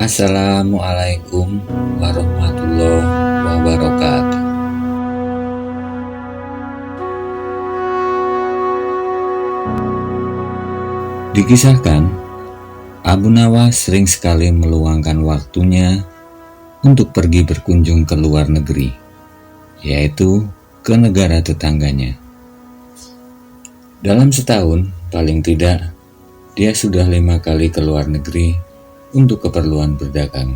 Assalamualaikum warahmatullahi wabarakatuh. Dikisahkan, Abu Nawas sering sekali meluangkan waktunya untuk pergi berkunjung ke luar negeri, yaitu ke negara tetangganya. Dalam setahun, paling tidak, dia sudah 5 kali ke luar negeri untuk keperluan berdagang.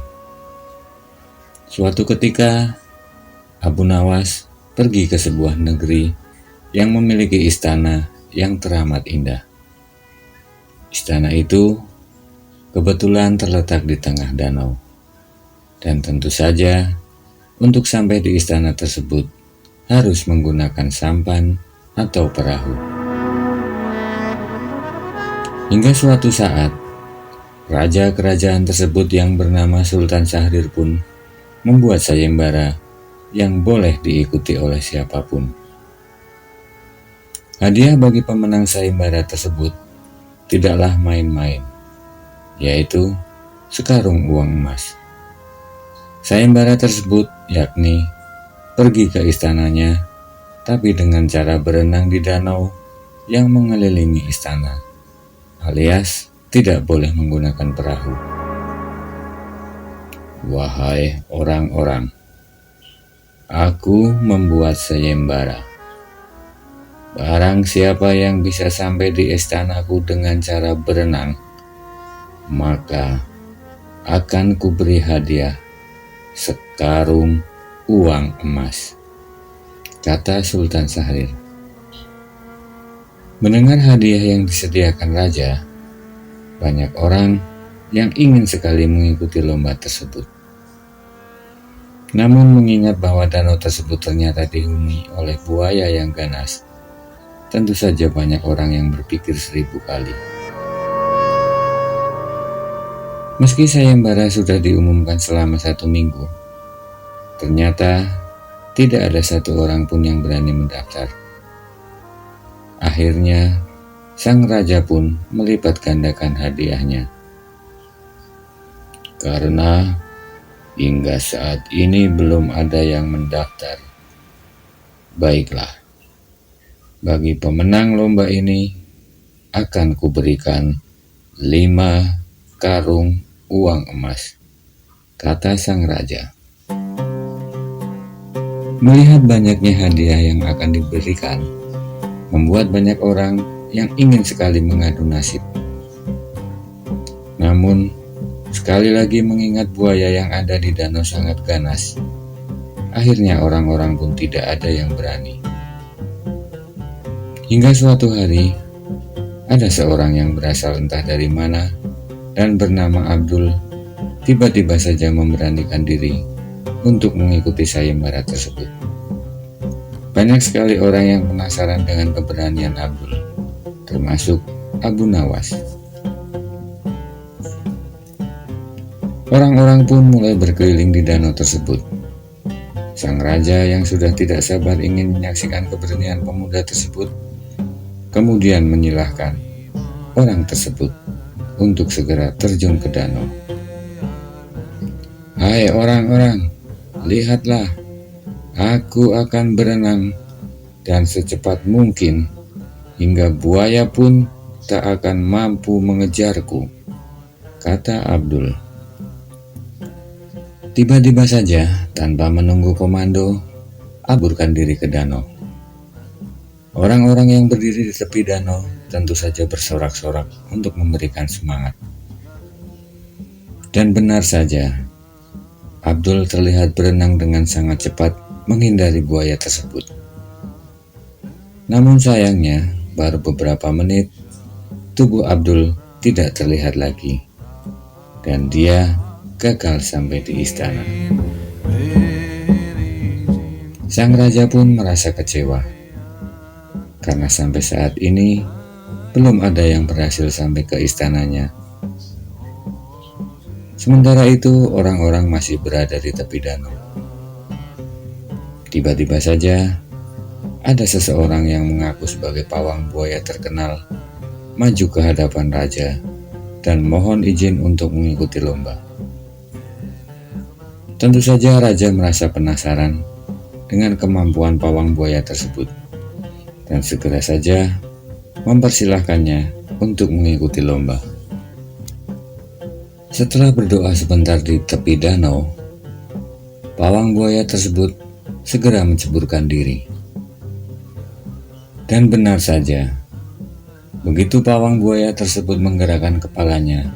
Suatu ketika, Abu Nawas pergi ke sebuah negeri yang memiliki istana yang teramat indah. Istana itu kebetulan terletak di tengah danau, dan tentu saja untuk sampai di istana tersebut harus menggunakan sampan atau perahu. Hingga suatu saat, raja kerajaan tersebut yang bernama Sultan Syahrir pun membuat sayembara yang boleh diikuti oleh siapapun. Hadiah bagi pemenang sayembara tersebut tidaklah main-main, yaitu sekarung uang emas. Sayembara tersebut yakni pergi ke istananya, tapi dengan cara berenang di danau yang mengelilingi istana, alias tidak boleh menggunakan perahu. Wahai orang-orang, aku membuat sayembara. Barang siapa yang bisa sampai di istanaku dengan cara berenang, maka akan kuberi hadiah sekarung uang emas, kata Sultan Syahrir. Mendengar hadiah yang disediakan raja, banyak orang yang ingin sekali mengikuti lomba tersebut. Namun mengingat bahwa danau tersebut ternyata dihuni oleh buaya yang ganas, tentu saja banyak orang yang berpikir 1000 kali. Meski sayembara sudah diumumkan selama 1 minggu, ternyata tidak ada satu orang pun yang berani mendaftar. Akhirnya, sang raja pun melipat gandakan hadiahnya. Karena hingga saat ini belum ada yang mendaftar, baiklah, bagi pemenang lomba ini akan kuberikan 5 karung uang emas, kata sang raja. Melihat banyaknya hadiah yang akan diberikan, membuat banyak orang yang ingin sekali mengadu nasib. Namun, sekali lagi mengingat buaya yang ada di danau sangat ganas, akhirnya orang-orang pun tidak ada yang berani. Hingga suatu hari, ada seorang yang berasal entah dari mana dan bernama Abdul tiba-tiba saja memberanikan diri untuk mengikuti sayembara tersebut. Banyak sekali orang yang penasaran dengan keberanian Abdul, termasuk Abu Nawas. Orang-orang pun mulai berkeliling di danau tersebut. Sang raja yang sudah tidak sabar ingin menyaksikan keberanian pemuda tersebut, kemudian menyilahkan orang tersebut untuk segera terjun ke danau. Hai orang-orang, lihatlah, aku akan berenang dan secepat mungkin hingga buaya pun tak akan mampu mengejarku, kata Abdul. Tiba-tiba saja, tanpa menunggu komando, aburkan diri ke danau. Orang-orang yang berdiri di tepi danau tentu saja bersorak-sorak untuk memberikan semangat. Dan benar saja, Abdul terlihat berenang dengan sangat cepat menghindari buaya tersebut. Namun sayangnya, baru beberapa menit, tubuh Abdul tidak terlihat lagi, dan dia gagal sampai di istana. Sang raja pun merasa kecewa, karena sampai saat ini belum ada yang berhasil sampai ke istananya. Sementara itu, orang-orang masih berada di tepi danau. Tiba-tiba saja, ada seseorang yang mengaku sebagai pawang buaya terkenal maju ke hadapan raja dan mohon izin untuk mengikuti lomba. Tentu saja raja merasa penasaran dengan kemampuan pawang buaya tersebut dan segera saja mempersilahkannya untuk mengikuti lomba. Setelah berdoa sebentar di tepi danau, pawang buaya tersebut segera menceburkan diri. Dan benar saja, begitu pawang buaya tersebut menggerakkan kepalanya,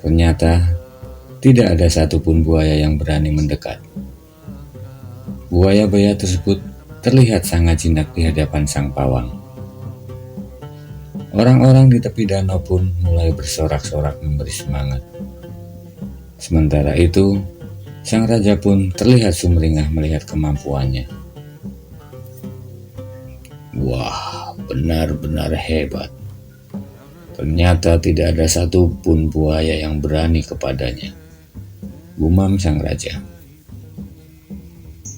ternyata tidak ada satupun buaya yang berani mendekat. Buaya-buaya tersebut terlihat sangat jinak di hadapan sang pawang. Orang-orang di tepi danau pun mulai bersorak-sorak memberi semangat. Sementara itu, sang raja pun terlihat sumringah melihat kemampuannya. Wah, benar-benar hebat. Ternyata tidak ada satupun buaya yang berani kepadanya, gumam sang raja.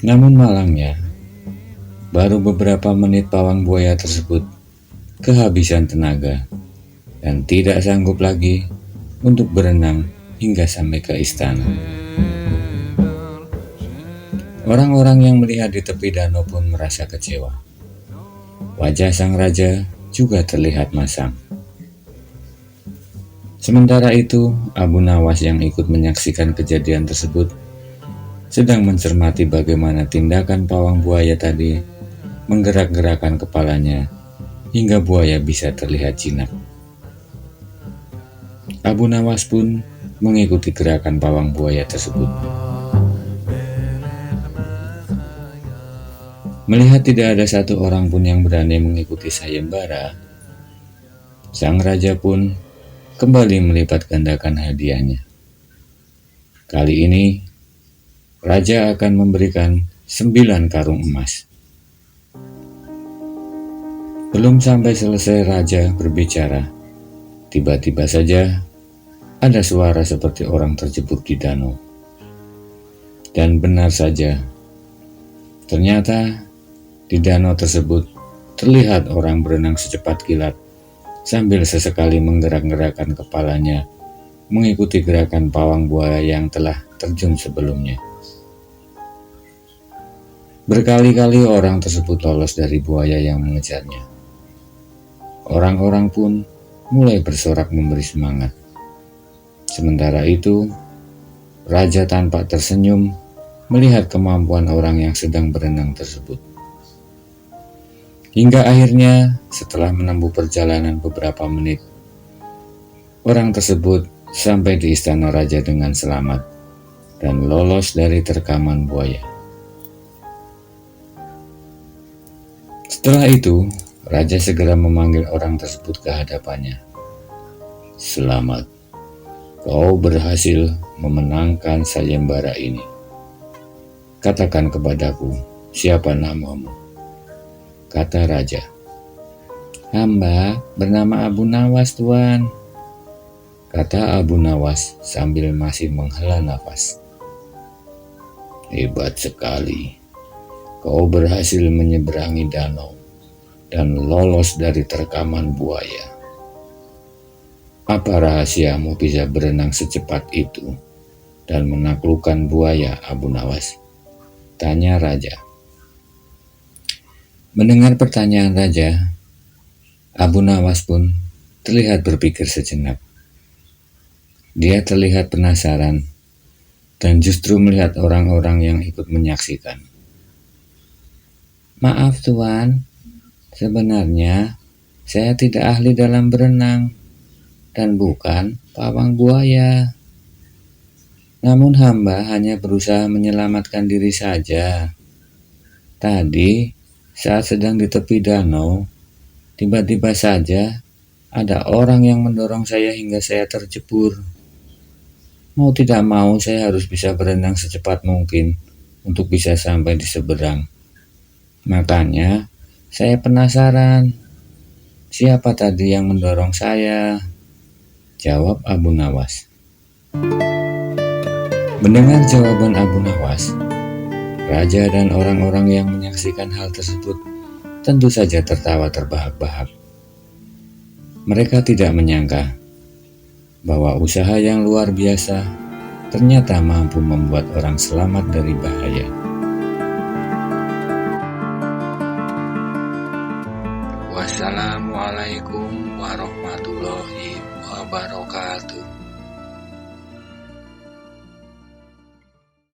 Namun malangnya, baru beberapa menit pawang buaya tersebut kehabisan tenaga dan tidak sanggup lagi untuk berenang hingga sampai ke istana. Orang-orang yang melihat di tepi danau pun merasa kecewa. Wajah sang raja juga terlihat masam. Sementara itu, Abu Nawas yang ikut menyaksikan kejadian tersebut sedang mencermati bagaimana tindakan pawang buaya tadi menggerak-gerakkan kepalanya hingga buaya bisa terlihat jinak. Abu Nawas pun mengikuti gerakan pawang buaya tersebut. Melihat tidak ada satu orang pun yang berani mengikuti sayembara, sang raja pun kembali melipat gandakan hadiahnya. Kali ini, raja akan memberikan 9 karung emas. Belum sampai selesai raja berbicara, tiba-tiba saja ada suara seperti orang terjebur di danau. Dan benar saja, ternyata di danau tersebut terlihat orang berenang secepat kilat sambil sesekali menggerak-gerakkan kepalanya mengikuti gerakan pawang buaya yang telah terjun sebelumnya. Berkali-kali orang tersebut lolos dari buaya yang mengejarnya. Orang-orang pun mulai bersorak memberi semangat. Sementara itu, raja tanpa tersenyum melihat kemampuan orang yang sedang berenang tersebut. Hingga akhirnya, setelah menempuh perjalanan beberapa menit, orang tersebut sampai di istana raja dengan selamat dan lolos dari terkaman buaya. Setelah itu, raja segera memanggil orang tersebut ke hadapannya. Selamat, kau berhasil memenangkan sayembara ini. Katakan kepadaku, siapa namamu? Kata raja. Hamba bernama Abu Nawas, Tuan. Kata Abu Nawas sambil masih menghela nafas. Hebat sekali. Kau berhasil menyeberangi danau dan lolos dari terkaman buaya. Apa rahasiamu bisa berenang secepat itu dan menaklukkan buaya, Abu Nawas? Tanya raja. Mendengar pertanyaan raja, Abu Nawas pun terlihat berpikir sejenak. Dia terlihat penasaran dan justru melihat orang-orang yang ikut menyaksikan. Maaf Tuan, sebenarnya saya tidak ahli dalam berenang dan bukan pawang buaya. Namun hamba hanya berusaha menyelamatkan diri saja. Tadi saat sedang di tepi danau, tiba-tiba saja ada orang yang mendorong saya hingga saya terjebur. Mau tidak mau saya harus bisa berenang secepat mungkin untuk bisa sampai di seberang. Makanya saya penasaran, siapa tadi yang mendorong saya? Jawab Abu Nawas. Mendengar jawaban Abu Nawas, raja dan orang-orang yang menyaksikan hal tersebut tentu saja tertawa terbahak-bahak. Mereka tidak menyangka bahwa usaha yang luar biasa ternyata mampu membuat orang selamat dari bahaya. Wassalamualaikum warahmatullahi wabarakatuh.